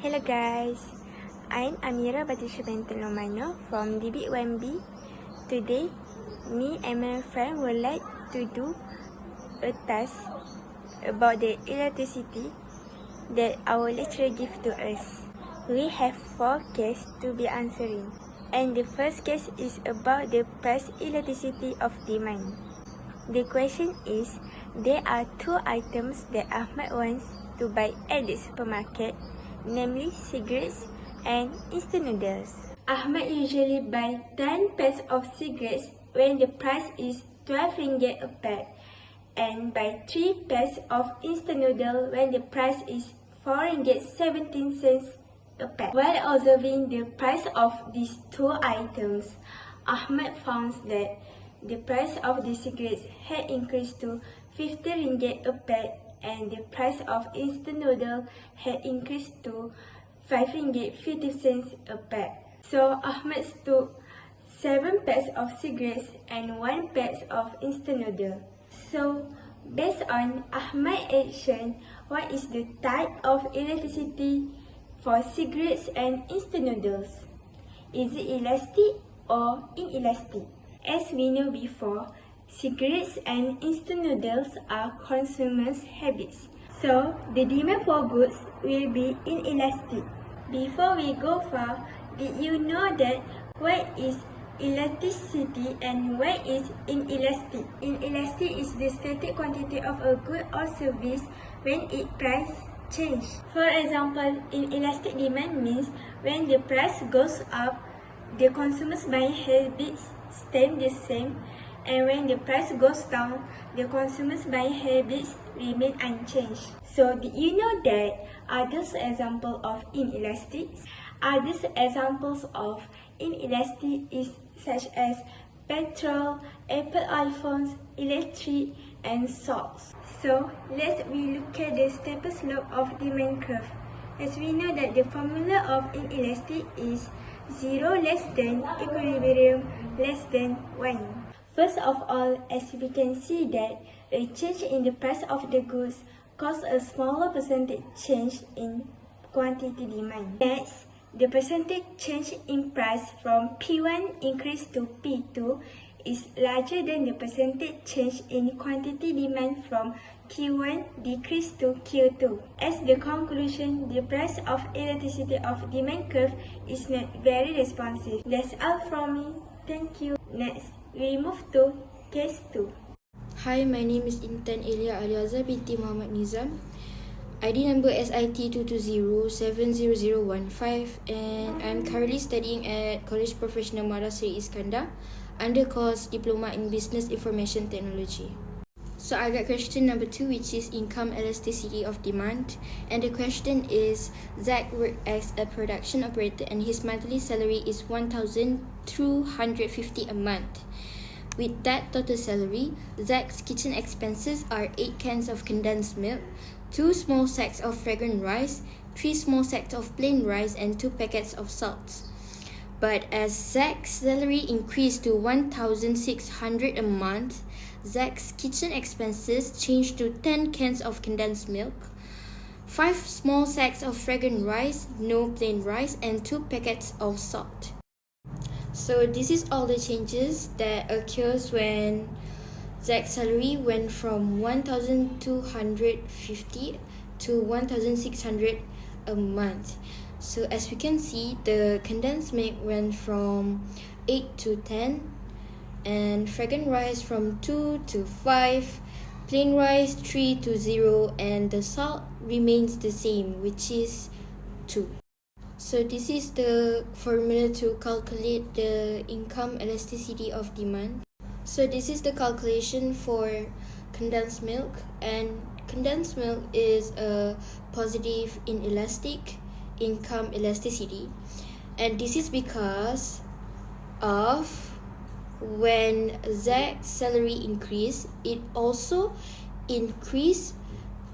Hello guys, I'm Amira Batisha Bentelomano from DB1B. Today, me and my friend would like to do a task about the electricity that our lecturer gives to us. We have 4 cases to be answering, and the first case is about the price electricity of demand. The question is, there are 2 items that Ahmad wants to buy at the supermarket, namely cigarettes and instant noodles. Ahmad usually buy 10 packs of cigarettes when the price is 12 ringgit a pack, and buy 3 packs of instant noodle when the price is 4 ringgit 17 cents a pack. While observing the price of these 2 items, Ahmad found that the price of the cigarettes had increased to 50 ringgit a pack, and the price of instant noodle had increased to 5 ringgit 50 cents a pack. So Ahmad took 7 packs of cigarettes and 1 pack of instant noodle. So based on Ahmad's action, what is the type of electricity for cigarettes and instant noodles? Is it elastic or inelastic? As we know before, cigarettes and instant noodles are consumers' habits. So, the demand for goods will be inelastic. Before we go far, did you know that what is elasticity and what is inelastic? Inelastic is the static quantity of a good or service when its price changes. For example, inelastic demand means when the price goes up, the consumer's buying habits stay the same, and when the price goes down, the consumer's buying habits remain unchanged. So, did you know that others examples of inelastic? Others examples of inelastic is such as petrol, Apple iPhones, electric, and salts. So, let's look at the steeper slope of demand curve. As we know that the formula of inelastic is 0 less than equilibrium less than 1. First of all, as we can see that a change in the price of the goods causes a smaller percentage change in quantity demand. Next, the percentage change in price from P1 increase to P2 is larger than the percentage change in quantity demand from Q1 decrease to Q2. As the conclusion, the price of electricity of demand curve is not very responsive. That's all from me. Thank you. Next, we move to case 2. Hi, my name is Intan Elia Aliaza binti Muhammad Nizam. ID number SIT 220-70015, and I'm currently studying at College Professional Seri Iskandar under course Diploma in Business Information Technology. So I got question number 2, which is income elasticity of demand, and the question is, Zach works as a production operator and his monthly salary is 1,250 a month. With that total salary, Zach's kitchen expenses are 8 cans of condensed milk, 2 small sacks of fragrant rice, 3 small sacks of plain rice, and 2 packets of salt. But as Zach's salary increased to 1,600 a month, Zach's kitchen expenses changed to 10 cans of condensed milk, 5 small sacks of fragrant rice, no plain rice, and 2 packets of salt. So this is all the changes that occurs when Zach's salary went from 1,250 to 1,600 a month. So as we can see, the condensed milk went from 8 to 10, and fragrant rice from 2 to 5, plain rice 3 to 0, and the salt remains the same, which is 2. So this is the formula to calculate the income elasticity of demand. So this is the calculation for condensed milk, and condensed milk is a positive inelastic income elasticity, and this is because of when Zach's salary increased, it also increased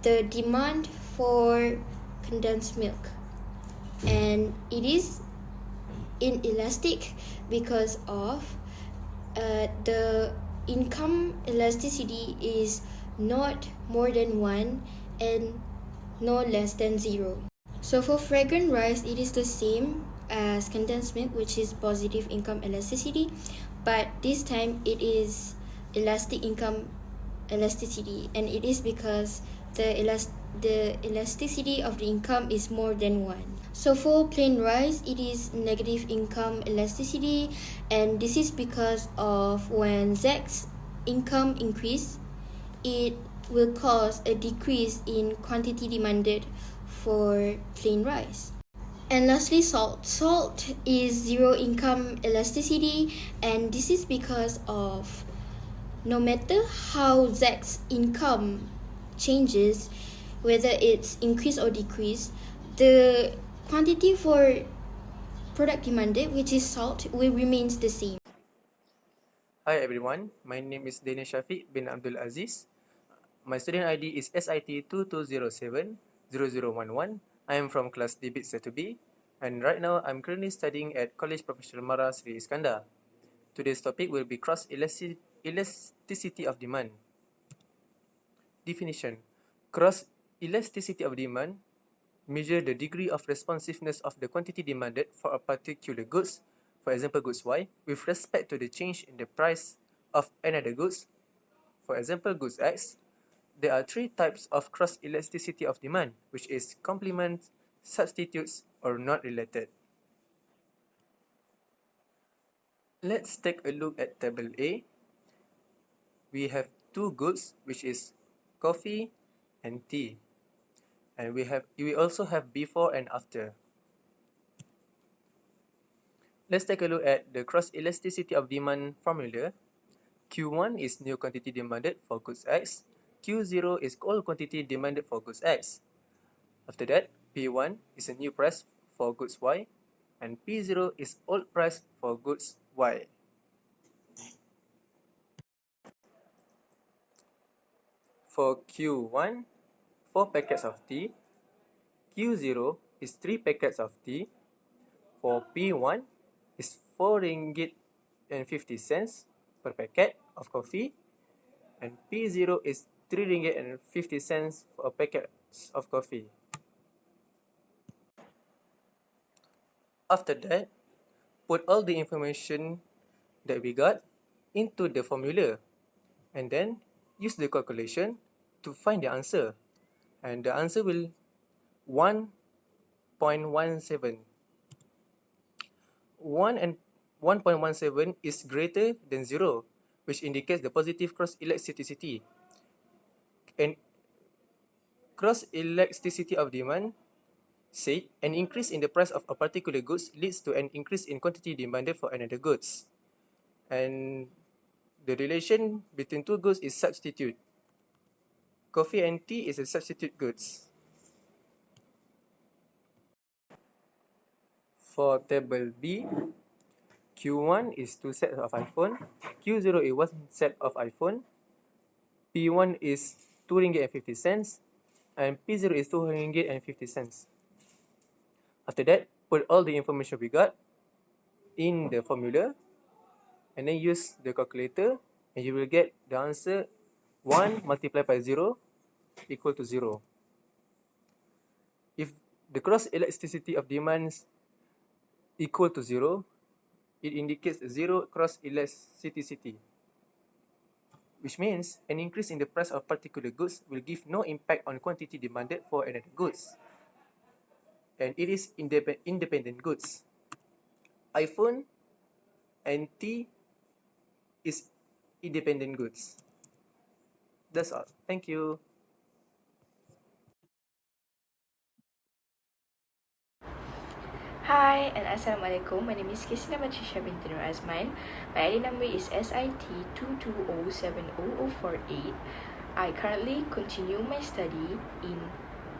the demand for condensed milk, and it is inelastic because of the income elasticity is not more than 1 and no less than 0. So for fragrant rice, it is the same as condensed milk, which is positive income elasticity, but this time it is elastic income elasticity, and it is because the elasticity of the income is more than 1. So for plain rice, it is negative income elasticity, and this is because of when Z's income increase, it will cause a decrease in quantity demanded for plain rice. And lastly, salt. Salt is zero income elasticity, and this is because of no matter how Z's income changes, whether it's increase or decrease, the quantity for product demanded, which is salt, will remain the same. Hi everyone, my name is Danish Shafiq bin Abdul Aziz. My student ID is SIT 2207-0011. I am from class Debit C2B, and right now I'm currently studying at College Professional Mara Seri Iskandar. Today's topic will be cross-elasticity of demand. Definition: cross-elasticity of demand measure the degree of responsiveness of the quantity demanded for a particular goods, for example goods Y, with respect to the change in the price of another goods, for example goods X. There are three types of cross-elasticity of demand, which is complement, substitutes, or not related. Let's take a look at table A. We have two goods, which is coffee and tea. And we also have before and after. Let's take a look at the cross-elasticity of demand formula. Q1 is new quantity demanded for goods X. Q0 is all quantity demanded for goods X. After that, P1 is a new price for goods Y, and P0 is old price for goods Y. For Q1, 4 packets of tea. Q0 is 3 packets of tea. For P1 is 4 ringgit and 50 cents per packet of coffee, and P0 is 3 ringgit and 50 cents for a packet of coffee. After that, put all the information that we got into the formula, and then use the calculation to find the answer. And the answer will 1.17. 1.17 is greater than 0, which indicates the positive cross-elasticity. And cross-elasticity of demand said an increase in the price of a particular goods leads to an increase in quantity demanded for another goods. And the relation between two goods is substitute. Coffee and tea is a substitute goods. For table B, Q1 is 2 sets of iPhone, Q0 is 1 set of iPhone, P1 is 2 ringgit and 50 cents, and P0 is 2 ringgit and 50 cents. After that, put all the information we got in the formula, and then use the calculator, and you will get the answer 1 multiplied by 0 equal to 0. If the cross-elasticity of demands equal to 0, it indicates zero cross-elasticity, which means an increase in the price of particular goods will give no impact on quantity demanded for another goods. And it is independent goods. iPhone and tea is independent goods. That's all. Thank you. Hi and Assalamualaikum. My name is Kisna Matisha binti Nur Azman. My ID number is SIT 220700048. I currently continue my study in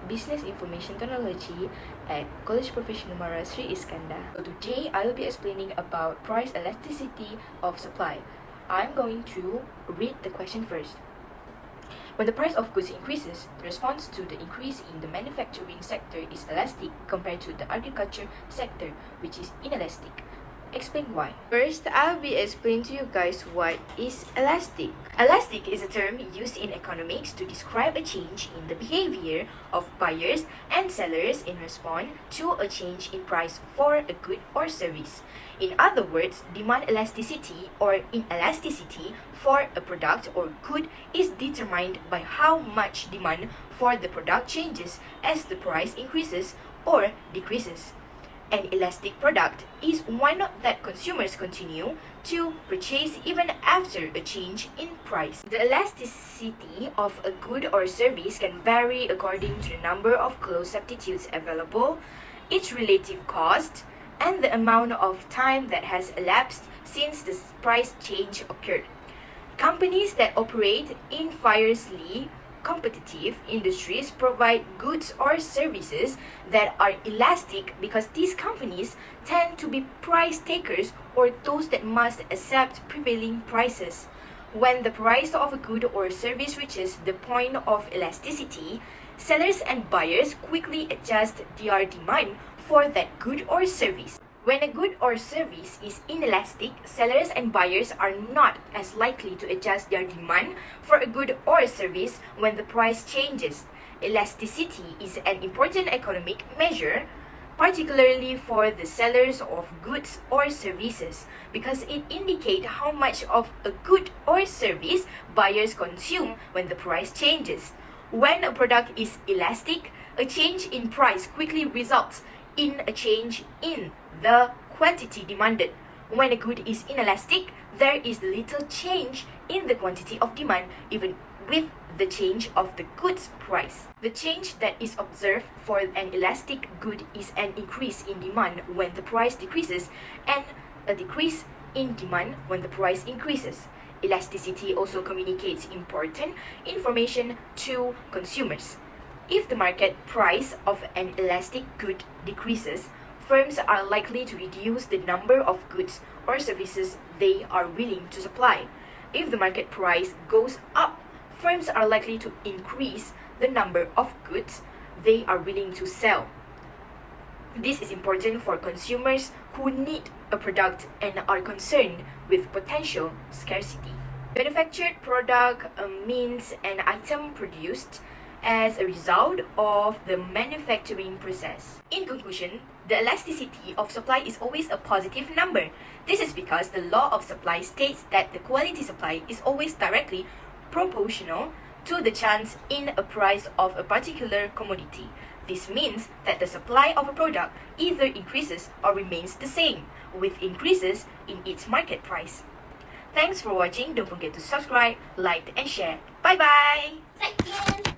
Business Information Technology at College Professional Mara Seri Iskandar. So today I will be explaining about price elasticity of supply. I'm going to read the question first. When the price of goods increases, the response to the increase in the manufacturing sector is elastic compared to the agriculture sector, which is inelastic. explain why. First, I'll be explaining to you guys what is elastic. Elastic is a term used in economics to describe a change in the behavior of buyers and sellers in response to a change in price for a good or service. In other words, demand elasticity or inelasticity for a product or good is determined by how much demand for the product changes as the price increases or decreases. An elastic product is one that consumers continue to purchase even after a change in price. The elasticity of a good or service can vary according to the number of close substitutes available, its relative cost, and the amount of time that has elapsed since the price change occurred. Companies that operate in fiercely competitive industries provide goods or services that are elastic because these companies tend to be price takers or those that must accept prevailing prices. When the price of a good or service reaches the point of elasticity, sellers and buyers quickly adjust their demand for that good or service. When a good or service is inelastic, sellers and buyers are not as likely to adjust their demand for a good or service when the price changes. Elasticity is an important economic measure, particularly for the sellers of goods or services, because it indicates how much of a good or service buyers consume when the price changes. When a product is elastic, a change in price quickly results in a change in the quantity demanded. When a good is inelastic, there is little change in the quantity of demand, even with the change of the goods price. The change that is observed for an elastic good is an increase in demand when the price decreases and a decrease in demand when the price increases. Elasticity also communicates important information to consumers. If the market price of an elastic good decreases, firms are likely to reduce the number of goods or services they are willing to supply. If the market price goes up, firms are likely to increase the number of goods they are willing to sell. This is important for consumers who need a product and are concerned with potential scarcity. Manufactured product means an item produced as a result of the manufacturing process. In conclusion, the elasticity of supply is always a positive number. This is because the law of supply states that the quality supply is always directly proportional to the change in a price of a particular commodity. This means that the supply of a product either increases or remains the same, with increases in its market price. Thanks for watching. Don't forget to subscribe, like, and share. Bye bye! 再见。